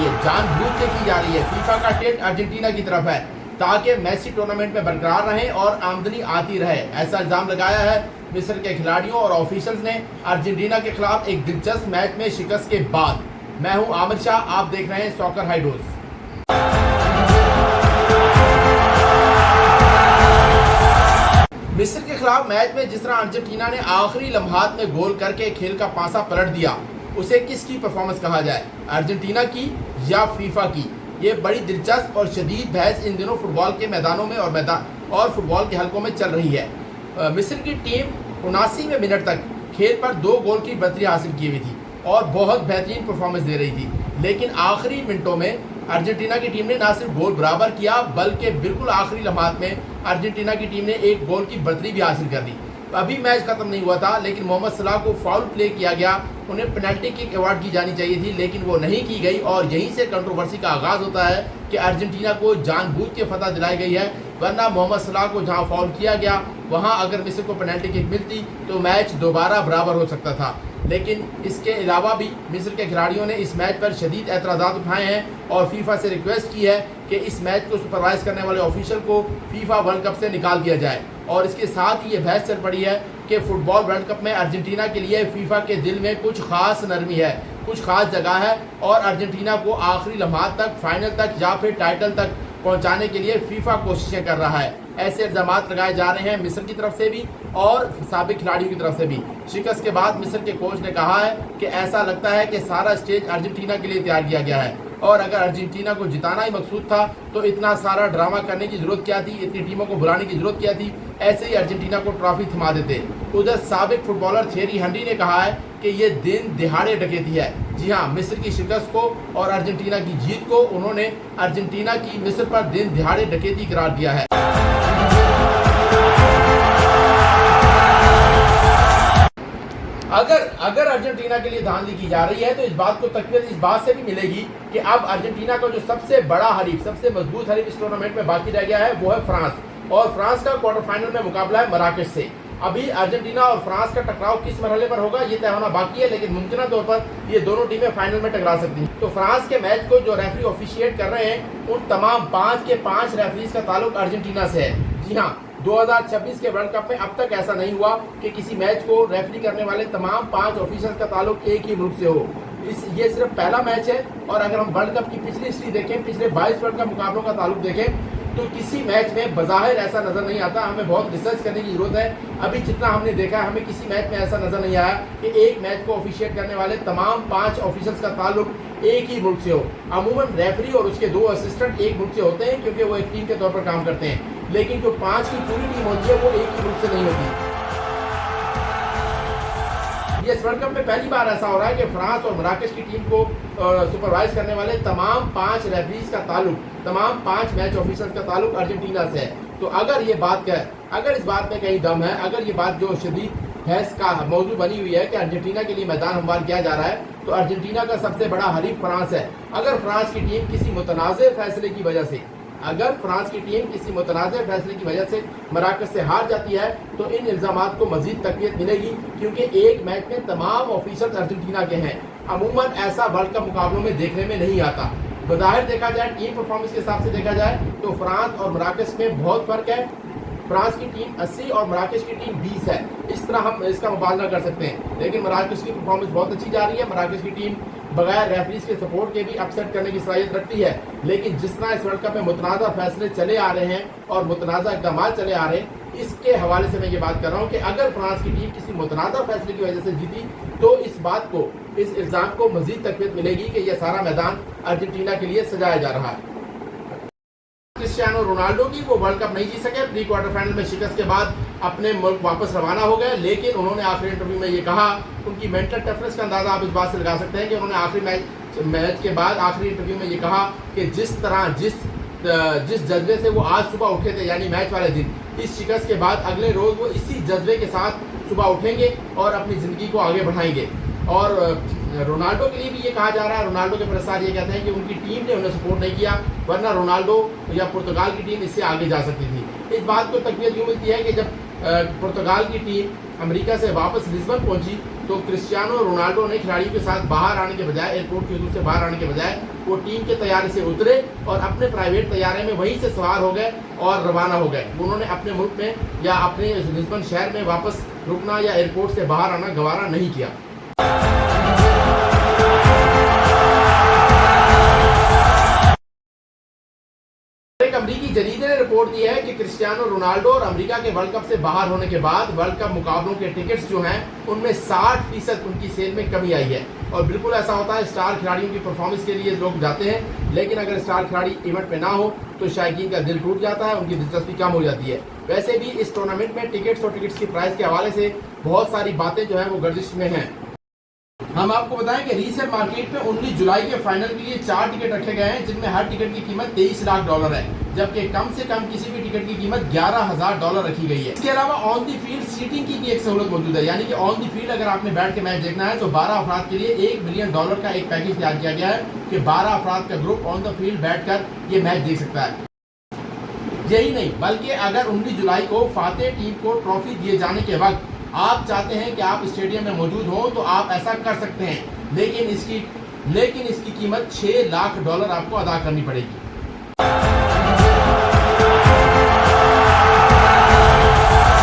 रही है, जानबूझ के की जा रही है। फीफा का टिल्ट अर्जेंटीना की तरफ है ताकि मेसी टूर्नामेंट में बरकरार रहें और आमदनी आती रहे। ऐसा इल्जाम लगाया है मिस्र के खिलाड़ियों और ऑफिशियल्स ने अर्जेंटीना के खिलाफ एक दिलचस्प मैच में शिकस्त के बाद। मैं हूं आमिर शाह, आप देख रहे हैं सॉकर हाइडोज। मिस्र के खिलाफ मैच में जिस तरह अर्जेंटीना ने आखिरी लम्हात में गोल करके खेल का पासा पलट दिया, उसे किसकी परफॉर्मेंस कहा जाए, अर्जेंटीना की या फीफा की? ये बड़ी दिलचस्प और शदीद बहस इन दिनों फुटबॉल के मैदानों में और फुटबॉल के हलकों में चल रही है। मिस्र की टीम 79वें मिनट तक खेल पर 2 गोल की बढ़तरी हासिल की हुई थी और बहुत बेहतरीन परफॉर्मेंस दे रही थी, लेकिन आखिरी मिनटों में अर्जेंटीना की टीम ने ना सिर्फ गोल बराबर किया बल्कि बिल्कुल आखिरी लम्हात में अर्जेंटीना की टीम ने 1 गोल की बढ़तरी भी हासिल कर ली। अभी मैच खत्म नहीं हुआ था, लेकिन मोहम्मद सलाह को फाउल प्ले किया गया, उन्हें पेनल्टी किक अवार्ड की जानी चाहिए थी, लेकिन वो नहीं की गई और यहीं से कंट्रोवर्सी का आगाज़ होता है कि अर्जेंटीना को जानबूझ के फतह दिलाई गई है। वरना मोहम्मद सलाह को जहां फाउल किया गया वहां अगर मिस्र को पेनल्टी किक मिलती तो मैच दोबारा बराबर हो सकता था। लेकिन इसके अलावा भी मिस्र के खिलाड़ियों ने इस मैच पर शदीद एतराज़ात उठाए हैं और फीफा से रिक्वेस्ट की है कि इस मैच को सुपरवाइज करने वाले ऑफिशियल को फीफा वर्ल्ड कप से निकाल दिया जाए। और इसके साथ ही ये बहस चल पड़ी है कि फुटबॉल वर्ल्ड कप में अर्जेंटीना के लिए फीफा के दिल में कुछ खास नरमी है, कुछ खास जगह है और अर्जेंटीना को आखिरी लम्हात तक, फाइनल तक या फिर टाइटल तक पहुंचाने के लिए फीफा कोशिशें कर रहा है। ऐसे इल्जाम लगाए जा रहे हैं मिस्र की तरफ से भी और साबिक खिलाड़ियों की तरफ से भी। शिकस्त के बाद मिस्र के कोच ने कहा है कि ऐसा लगता है कि सारा स्टेज अर्जेंटीना के लिए तैयार किया गया है और अगर अर्जेंटीना को जिताना ही मकसूद था तो इतना सारा ड्रामा करने की जरूरत क्या थी, इतनी टीमों को बुलाने की जरूरत क्या थी, ऐसे ही अर्जेंटीना को ट्रॉफी थमा देते। उधर साबिक फुटबॉलर थियरी हेनरी ने कहा है कि ये दिन दिहाड़े डकैती है। जी हाँ, मिस्र की शिकस्त को और अर्जेंटीना की जीत को उन्होंने अर्जेंटीना की मिस्र पर दिन दिहाड़े डकैती करार दिया है। अगर अर्जेंटीना के लिए धांधली की जा रही है तो इस बात को तकवीत इस बात से भी मिलेगी कि अब अर्जेंटीना का जो सबसे बड़ा हरीफ, सबसे मजबूत हरीफ इस टूर्नामेंट में बाकी रह गया है वो है फ्रांस, और फ्रांस का क्वार्टर फाइनल में मुकाबला है मराकश से। अभी अर्जेंटीना और फ्रांस का टकराव किस मरहले पर होगा ये तय होना बाकी है, लेकिन मुमकिन तौर पर ये दोनों टीमें फाइनल में टकरा सकती हैं। तो फ्रांस के मैच को जो रेफरी ऑफिशिएट कर रहे हैं उन तमाम 5 के 5 रेफरीज का ताल्लुक अर्जेंटीना से है। जी हाँ, 2026 के वर्ल्ड कप में अब तक ऐसा नहीं हुआ कि किसी मैच को रेफरी करने वाले तमाम 5 ऑफिसर्स का ताल्लुक एक ही मुल्क से हो। ये सिर्फ पहला मैच है और अगर हम वर्ल्ड कप की पिछली हिस्ट्री देखें, पिछले 22 वर्ल्ड कप मुकाबलों का ताल्लुक देखें तो किसी मैच में बज़ाहिर ऐसा नजर नहीं आता। हमें बहुत रिसर्च करने की जरूरत है। अभी जितना हमने देखा है हमें किसी मैच में ऐसा नजर नहीं आया कि एक मैच को ऑफिशिएट करने वाले तमाम 5 ऑफिसर्स का ताल्लुक एक ही मुल्क से हो। अमूमन रेफरी और उसके 2 असिस्टेंट एक मुल्क से होते हैं क्योंकि वो एक टीम के तौर पर काम करते हैं, लेकिन जो 5 की पूरी टीम होती है वो एक ही मुल्क से नहीं होती। ये वर्ल्ड कप में पहली बार ऐसा हो रहा है कि फ्रांस और मराकश की टीम को सुपरवाइज करने वाले तमाम 5 रेफरीज का ताल्लुक, तमाम 5 मैच ऑफिसर्स का ताल्लुक अर्जेंटीना से है। तो अगर इस बात में कहीं दम है, अगर ये बात जो शदीद बहस का मौजू बनी हुई है कि अर्जेंटीना के लिए मैदान हमवार किया जा रहा है, तो अर्जेंटीना का सबसे बड़ा हरीफ फ्रांस है। अगर फ्रांस की टीम किसी मुतनाज़ फैसले की वजह से मराकश से हार जाती है तो इन इल्जामात को मजीद तकवीत मिलेगी, क्योंकि एक मैच में तमाम ऑफिसर्स अर्जेंटीना के हैं। अमूमन ऐसा वर्ल्ड कप मुकाबलों में देखने में नहीं आता। बज़ाहिर देखा जाए, टीम परफॉर्मेंस के हिसाब से देखा जाए तो फ्रांस और मराकश में बहुत फर्क है। फ्रांस की टीम 80 और मराकश की टीम 20 है। इस तरह हम इसका मुकाबला कर सकते हैं, लेकिन मराकश की परफॉर्मेंस बहुत अच्छी जा रही है। मराकश की टीम बगैर रेफरीज के सपोर्ट के भी अपसेट करने की सलाहियत रखती है। लेकिन जिस तरह इस वर्ल्ड कप में मुतनाज़ा फैसले चले आ रहे हैं और मुतनाज़ा इक़दाम चले आ रहे हैं, इसके हवाले से मैं ये बात कर रहा हूँ कि अगर फ्रांस की टीम किसी मुतनाज़ा फैसले की वजह से जीती तो इस इल्ज़ाम को मजीद तकवीत मिलेगी कि यह सारा मैदान अर्जेंटीना के लिए सजाया जा रहा है। क्रिस्टियानो रोनाल्डो की वो वर्ल्ड कप नहीं जीत सके, प्री क्वार्टर फाइनल में शिकस्त के बाद अपने मुल्क वापस रवाना हो गए, लेकिन उन्होंने आखिरी इंटरव्यू में ये कहा, उनकी मेंटल टफनेस का अंदाजा आप इस बात से लगा सकते हैं कि उन्होंने आखिरी मैच के बाद आखिरी इंटरव्यू में ये कहा कि जिस जज्बे से वो आज सुबह उठे थे, यानी मैच वाले दिन, इस शिकस्त के बाद अगले रोज वो इसी जज्बे के साथ सुबह उठेंगे और अपनी ज़िंदगी को आगे बढ़ाएंगे। और रोनाल्डो के लिए भी ये कहा जा रहा है, रोनाल्डो के प्रसार ये कहते हैं कि उनकी टीम ने उन्हें सपोर्ट नहीं किया, वरना रोनाल्डो या पुर्तगाल की टीम इससे आगे जा सकती थी। इस बात को तकवीत यूँ मिलती है कि जब पुर्तगाल की टीम अमेरिका से वापस लिस्बन पहुंची तो क्रिस्टियानो रोनाल्डो ने खिलाड़ियों के साथ बाहर आने के बजाय, एयरपोर्ट के हदूद से बाहर आने के बजाय, वो टीम के तैयारे से उतरे और अपने प्राइवेट तैयारे में वहीं से सवार हो गए और रवाना हो गए। उन्होंने अपने मुल्क में या अपने लिस्बन शहर में वापस रुकना या एयरपोर्ट से बाहर आना गवारा नहीं किया। एक अमरीकी जरीदे ने रिपोर्ट दी है कि क्रिस्टियानो रोनाल्डो और अमेरिका के वर्ल्ड कप से बाहर होने के बाद वर्ल्ड कप मुकाबलों के टिकट्स जो हैं उनमें 60% उनकी सेल में कमी आई है। और बिल्कुल ऐसा होता है, स्टार खिलाड़ियों की परफॉर्मेंस के लिए लोग जाते हैं, लेकिन अगर स्टार खिलाड़ी इवेंट में ना हो तो शायकीन का दिल टूट जाता है, उनकी दिलचस्पी कम हो जाती है। वैसे भी इस टूर्नामेंट में टिकट्स और टिकट्स की प्राइस के हवाले से बहुत सारी बातें जो है वो गर्दिश में हैं। हम आपको बताएं कि रीसेल मार्केट में 19 जुलाई के फाइनल के लिए 4 टिकट रखे गए हैं, जिनमें हर टिकट की कीमत $23 लाख है, जबकि कम से कम किसी भी टिकट की कीमत $11,000 रखी गई है। इसके अलावा ऑन दी फील्ड सीटिंग की भी एक सहूलत मौजूद है, यानी कि ऑन दी फील्ड अगर आपने बैठ के मैच देखना है तो 12 अफराद के लिए $1 मिलियन का एक पैकेज तैयार किया गया है कि 12 अफराद का ग्रुप ऑन द फील्ड बैठकर ये मैच देख सकता है। यही नहीं, बल्कि अगर 19 जुलाई को फातेह टीम को ट्रॉफी दिए जाने के वक्त आप चाहते हैं कि आप स्टेडियम में मौजूद हो तो आप ऐसा कर सकते हैं, लेकिन इसकी कीमत $6 लाख आपको अदा करनी पड़ेगी।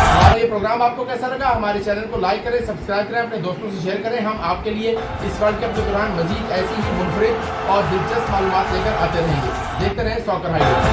हमारा ये प्रोग्राम आपको कैसा लगा? हमारे चैनल को लाइक करें, सब्सक्राइब करें, अपने दोस्तों से शेयर करें। हम आपके लिए इस वर्ल्ड कप के दौरान मजीद ऐसी ही मुनफरिद और दिलचस्प मालूमात लेकर आते रहेंगे। देखते रहें सॉकर हाइलाइट्स।